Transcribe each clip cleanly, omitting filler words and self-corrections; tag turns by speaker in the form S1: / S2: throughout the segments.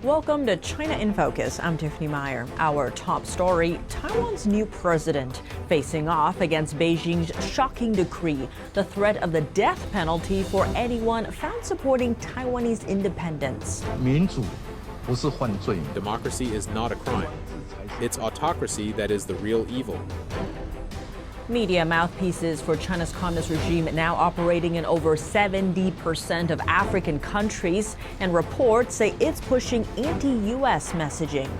S1: Welcome to China in Focus. I'm Tiffany Meyer. Our top story, Taiwan's new president facing off against Beijing's shocking decree, the threat of the death penalty for anyone found supporting Taiwanese independence.
S2: Democracy is not a crime. It's autocracy that is the real evil.
S1: Media mouthpieces for China's communist regime now operating in over 70% of African countries, and reports say it's pushing anti-U.S. messaging.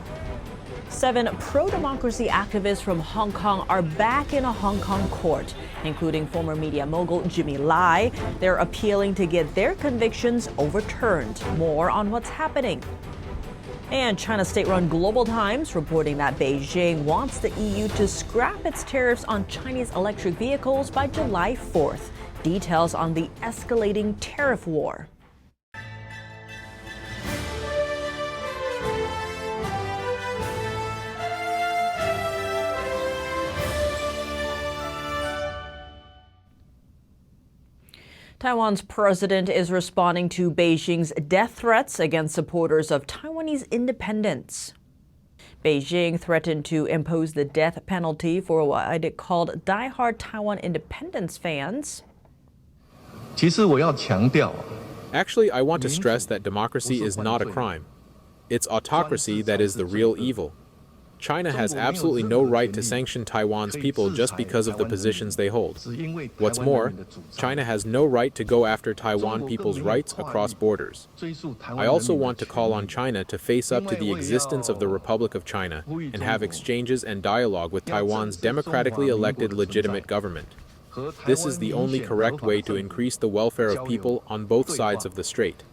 S1: 7 pro-democracy activists from Hong Kong are back in a Hong Kong court, including former media mogul Jimmy Lai. They're appealing to get their convictions overturned. More on what's happening. And China's state-run Global Times reporting that Beijing wants the EU to scrap its tariffs on Chinese electric vehicles by July 4th. Details on the escalating tariff war. Taiwan's president is responding to Beijing's death threats against supporters of Taiwanese independence. Beijing threatened to impose the death penalty for what it called die-hard Taiwan independence fans.
S2: Actually, I want to stress that democracy is not a crime. It's autocracy that is the real evil. China has absolutely no right to sanction Taiwan's people just because of the positions they hold. What's more, China has no right to go after Taiwan people's rights across borders. I also want to call on China to face up to the existence of the Republic of China and have exchanges and dialogue with Taiwan's democratically elected legitimate government. This is the only correct way to increase the welfare of people on both sides of the strait.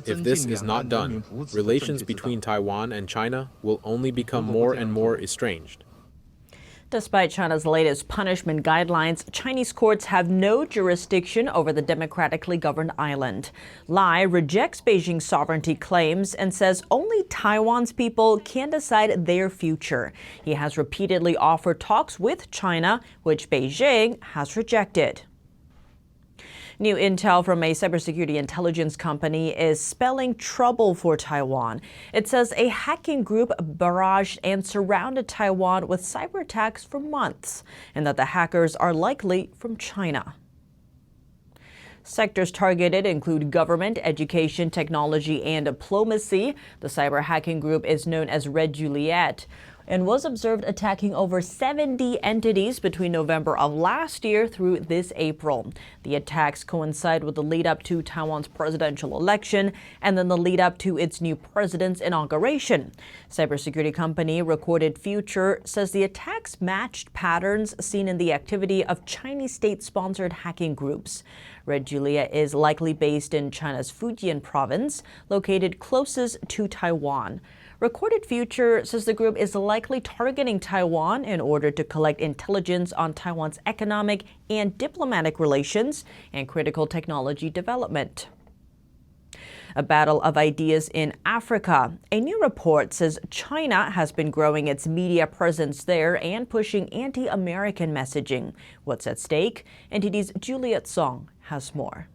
S2: If this is not done, relations between Taiwan and China will only become more and more estranged.
S1: Despite China's latest punishment guidelines, Chinese courts have no jurisdiction over the democratically governed island. Lai rejects Beijing's sovereignty claims and says only Taiwan's people can decide their future. He has repeatedly offered talks with China, which Beijing has rejected. New intel from a cybersecurity intelligence company is spelling trouble for Taiwan. It says a hacking group barraged and surrounded Taiwan with cyber attacks for months, and that the hackers are likely from China. Sectors targeted include government, education, technology, and diplomacy. The cyber hacking group is known as Red Juliet and was observed attacking over 70 entities between November of last year through this April. The attacks coincide with the lead up to Taiwan's presidential election and then the lead up to its new president's inauguration. Cybersecurity company Recorded Future says the attacks matched patterns seen in the activity of Chinese state-sponsored hacking groups. Red Juliet is likely based in China's Fujian province, located closest to Taiwan. Recorded Future says the group is likely targeting Taiwan in order to collect intelligence on Taiwan's economic and diplomatic relations and critical technology development. A battle of ideas in Africa. A new report says China has been growing its media presence there and pushing anti-American messaging. What's at stake? NTD's Juliet Song has more.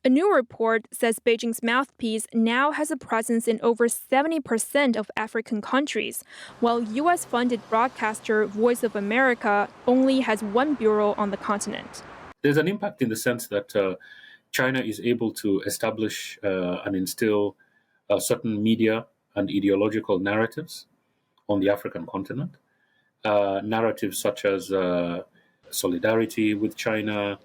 S3: A new report says Beijing's mouthpiece now has a presence in over 70% of African countries, while U.S.-funded broadcaster Voice of America only has one bureau on the continent.
S4: There's an impact in the sense that China is able to establish and instill certain media and ideological narratives on the African continent. Narratives such as solidarity with China,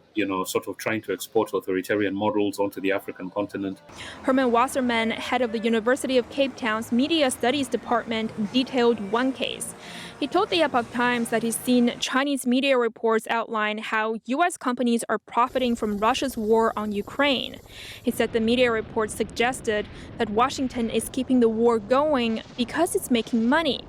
S4: sort of trying to export authoritarian models onto the African continent.
S3: Herman Wasserman, head of the University of Cape Town's Media Studies Department, detailed one case. He told the Epoch Times that he's seen Chinese media reports outline how U.S. companies are profiting from Russia's war on Ukraine. He said the media reports suggested that Washington is keeping the war going because it's making money.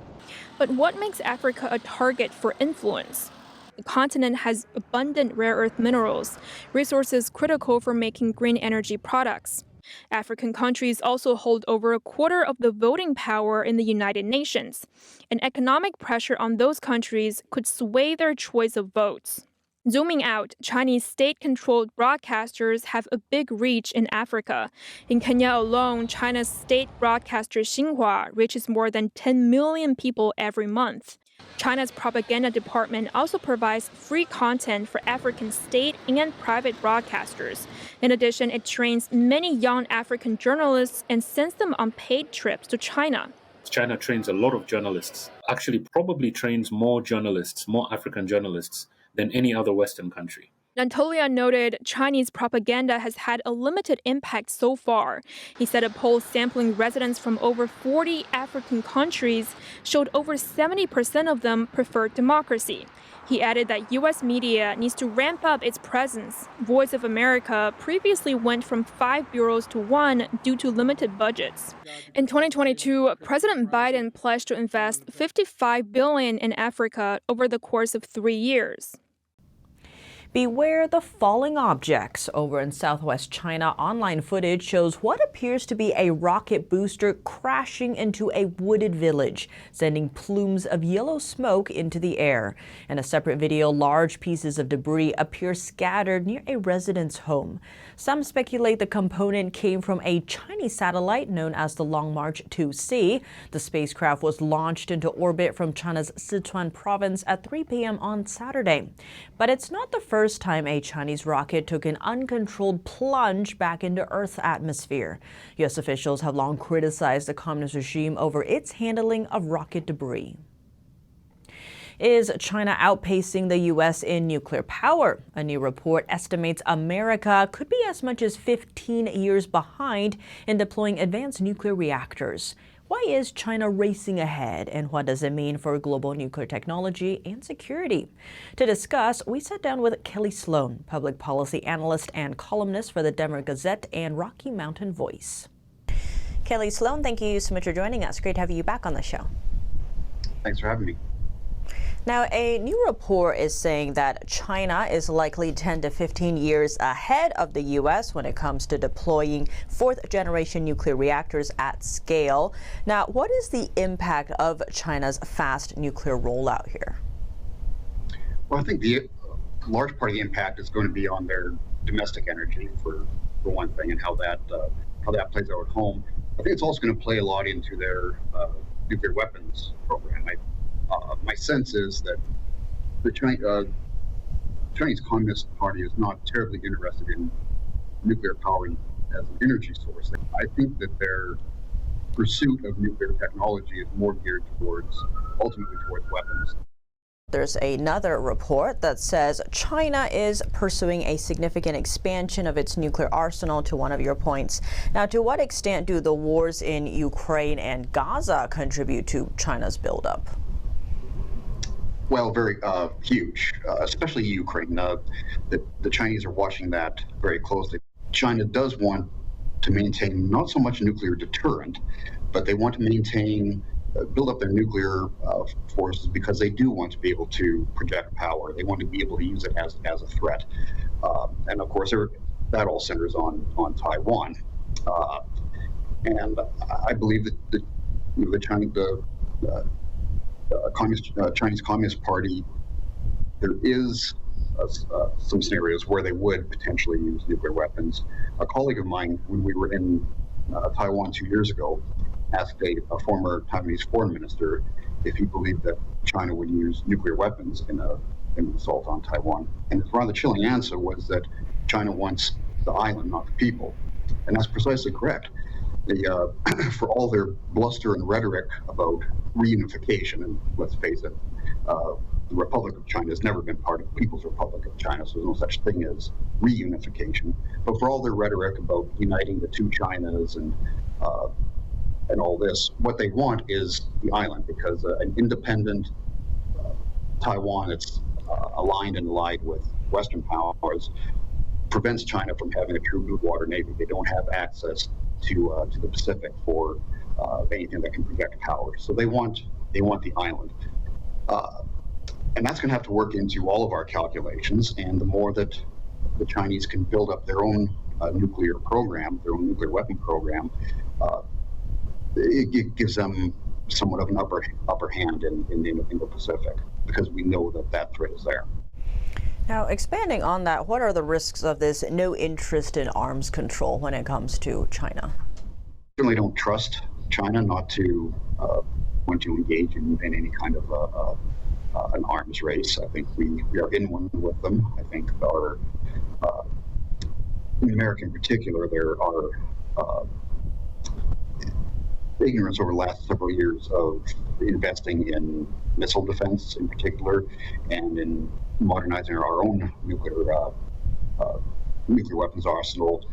S3: But what makes Africa a target for influence? The continent has abundant rare earth minerals, resources critical for making green energy products. African countries also hold over a quarter of the voting power in the United Nations, and economic pressure on those countries could sway their choice of votes. Zooming out, Chinese state-controlled broadcasters have a big reach in Africa. In Kenya alone, China's state broadcaster Xinhua reaches more than 10 million people every month. China's propaganda department also provides free content for African state and private broadcasters. In addition, it trains many young African journalists and sends them on paid trips to China.
S4: China trains a lot of journalists, actually probably trains more journalists, more African journalists than any other Western country.
S3: Nantolia noted Chinese propaganda has had a limited impact so far. He said a poll sampling residents from over 40 African countries showed over 70% of them preferred democracy. He added that U.S. media needs to ramp up its presence. Voice of America previously went from 5 bureaus to 1 due to limited budgets. In 2022, President Biden pledged to invest $55 billion in Africa over the course of 3 years.
S1: Beware the falling objects. Over in southwest China, online footage shows what appears to be a rocket booster crashing into a wooded village, sending plumes of yellow smoke into the air. In a separate video, large pieces of debris appear scattered near a resident's home. Some speculate the component came from a Chinese satellite known as the Long March 2C. The spacecraft was launched into orbit from China's Sichuan province at 3 p.m. on Saturday. But it's not the first time a Chinese rocket took an uncontrolled plunge back into Earth's atmosphere. U.S. officials have long criticized the communist regime over its handling of rocket debris. Is China outpacing the U.S. in nuclear power? A new report estimates America could be as much as 15 years behind in deploying advanced nuclear reactors. Why is China racing ahead, and what does it mean for global nuclear technology and security? To discuss, we sat down with Kelly Sloan, public policy analyst and columnist for the Denver Gazette and Rocky Mountain Voice. Kelly Sloan, thank you so much for joining us. Great to have you back on the show.
S5: Thanks for having me.
S1: Now, a new report is saying that China is likely 10 to 15 years ahead of the U.S. when it comes to deploying fourth-generation nuclear reactors at scale. Now, what is the impact of China's fast nuclear rollout here?
S5: Well, I think the large part of the impact is going to be on their domestic energy, for one thing, and how that plays out at home. I think it's also going to play a lot into their nuclear weapons program. My sense is that the Chinese Communist Party is not terribly interested in nuclear power as an energy source. I think that their pursuit of nuclear technology is more geared ultimately towards weapons.
S1: There's another report that says China is pursuing a significant expansion of its nuclear arsenal, to one of your points. Now, to what extent do the wars in Ukraine and Gaza contribute to China's buildup?
S5: Well, very huge, especially Ukraine. The Chinese are watching that very closely. China does want to maintain not so much a nuclear deterrent, but they want to build up their nuclear forces because they do want to be able to project power. They want to be able to use it as a threat. And of course, that all centers on Taiwan. And I believe that the Chinese Communist Party, there is some scenarios where they would potentially use nuclear weapons. A colleague of mine, when we were in Taiwan 2 years ago, asked a former Taiwanese foreign minister if he believed that China would use nuclear weapons in an assault on Taiwan. And his rather chilling answer was that China wants the island, not the people. And that's precisely correct. For all their bluster and rhetoric about reunification, and let's face it, the Republic of China has never been part of the People's Republic of China, so there's no such thing as reunification. But for all their rhetoric about uniting the two Chinas and all this, what they want is the island, because an independent Taiwan that's aligned and allied with Western powers prevents China from having a true blue water navy. They don't have access to the Pacific for anything that can project power. So they want the island, and that's going to have to work into all of our calculations. And the more that the Chinese can build up their own nuclear program, their own nuclear weapon program, it gives them somewhat of an upper hand in the Indo-Pacific, because we know that threat is there.
S1: Now, expanding on that, what are the risks of this no interest in arms control when it comes to China?
S5: Certainly don't trust China not to want to engage in any kind of an arms race. I think we are in one with them. I think in America in particular, there are ignorance over the last several years of investing in missile defense in particular, and in modernizing our own nuclear weapons arsenal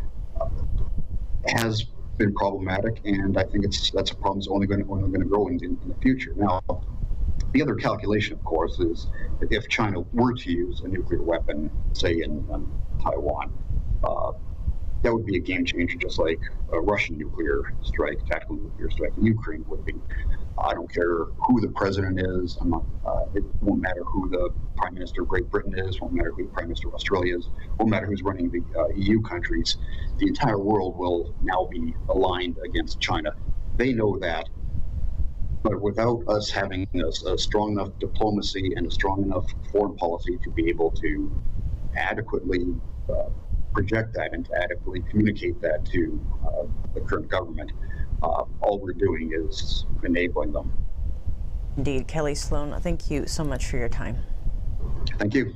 S5: has been problematic, and I think that's a problem that's only going to grow in the future. Now, the other calculation, of course, is that if China were to use a nuclear weapon, say in Taiwan, that would be a game changer, just like a Russian nuclear strike, tactical nuclear strike in Ukraine would be. I don't care who the president is. It won't matter who the prime minister of Great Britain is. Won't matter who the prime minister of Australia is. Won't matter who's running the EU countries. The entire world will now be aligned against China. They know that. But without us having a strong enough diplomacy and a strong enough foreign policy to be able to adequately project that and to adequately communicate that to the current government, all we're doing is enabling them.
S1: Indeed. Kelly Sloan, thank you so much for your time.
S5: Thank you.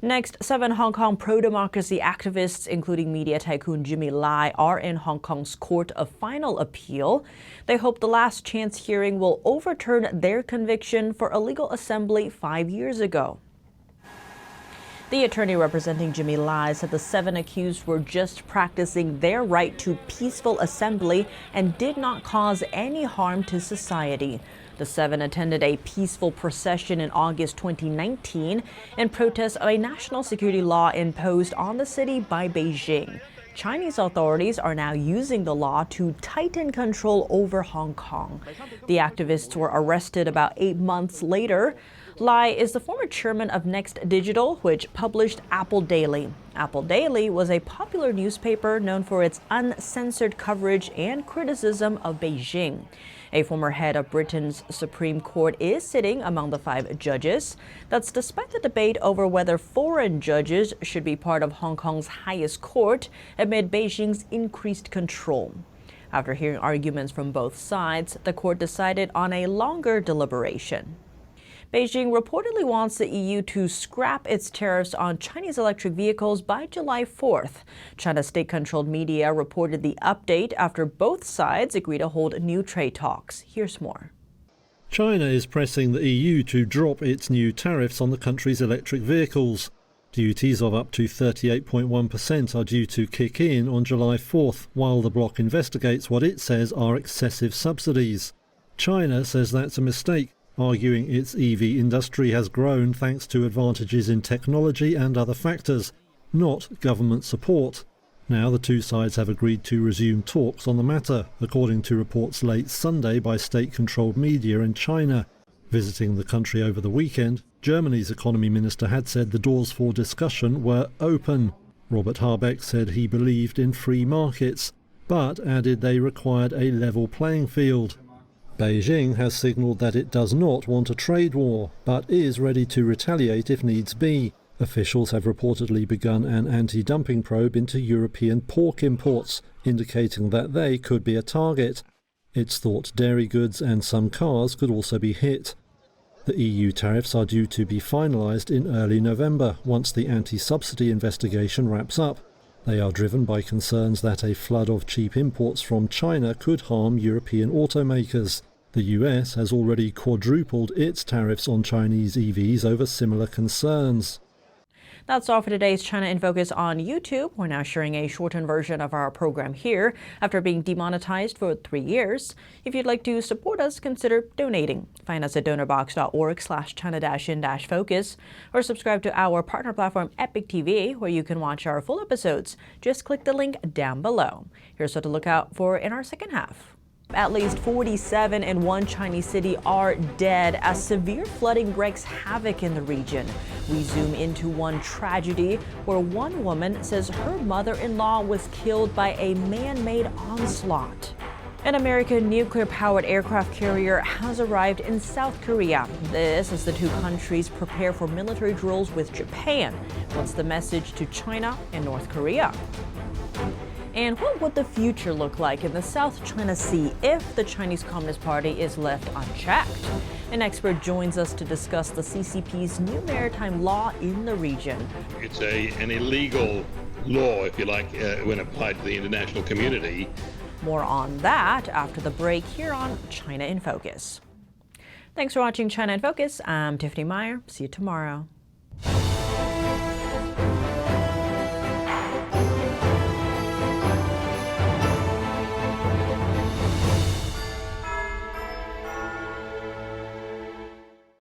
S1: Next, 7 Hong Kong pro-democracy activists, including media tycoon Jimmy Lai, are in Hong Kong's Court of Final Appeal. They hope the last chance hearing will overturn their conviction for illegal assembly 5 years ago. The attorney representing Jimmy Lai said the 7 accused were just practicing their right to peaceful assembly and did not cause any harm to society. The 7 attended a peaceful procession in August 2019 in protest of a national security law imposed on the city by Beijing. Chinese authorities are now using the law to tighten control over Hong Kong. The activists were arrested about 8 months later. Lai is the former chairman of Next Digital, which published Apple Daily. Apple Daily was a popular newspaper known for its uncensored coverage and criticism of Beijing. A former head of Britain's Supreme Court is sitting among the 5 judges. That's despite the debate over whether foreign judges should be part of Hong Kong's highest court amid Beijing's increased control. After hearing arguments from both sides, the court decided on a longer deliberation. Beijing reportedly wants the EU to scrap its tariffs on Chinese electric vehicles by July 4th. China's state-controlled media reported the update after both sides agreed to hold new trade talks. Here's more.
S6: China is pressing the EU to drop its new tariffs on the country's electric vehicles. Duties of up to 38.1% are due to kick in on July 4th, while the bloc investigates what it says are excessive subsidies. China says that's a mistake, arguing its EV industry has grown thanks to advantages in technology and other factors, not government support. Now the two sides have agreed to resume talks on the matter, according to reports late Sunday by state-controlled media in China. Visiting the country over the weekend, Germany's economy minister had said the doors for discussion were open. Robert Habeck said he believed in free markets, but added they required a level playing field. Beijing has signalled that it does not want a trade war, but is ready to retaliate if needs be. Officials have reportedly begun an anti-dumping probe into European pork imports, indicating that they could be a target. It's thought dairy goods and some cars could also be hit. The EU tariffs are due to be finalised in early November, once the anti-subsidy investigation wraps up. They are driven by concerns that a flood of cheap imports from China could harm European automakers. The US has already quadrupled its tariffs on Chinese EVs over similar concerns.
S1: That's all for today's China in Focus on YouTube. We're now sharing a shortened version of our program here after being demonetized for 3 years. If you'd like to support us, consider donating. Find us at donorbox.org/China-in-focus or subscribe to our partner platform Epic TV, where you can watch our full episodes. Just click the link down below. Here's what to look out for in our second half. At least 47 in one Chinese city are dead as severe flooding wreaks havoc in the region. We zoom into one tragedy where one woman says her mother-in-law was killed by a man-made onslaught. An American nuclear-powered aircraft carrier has arrived in South Korea. This as the two countries prepare for military drills with Japan. What's the message to China and North Korea? And what would the future look like in the South China Sea if the Chinese Communist Party is left unchecked? An expert joins us to discuss the CCP's new maritime law in the region.
S7: It's an illegal law, if you like, when applied to the international community.
S1: More on that after the break here on China in Focus. Thanks for watching China in Focus. I'm Tiffany Meyer. See you tomorrow.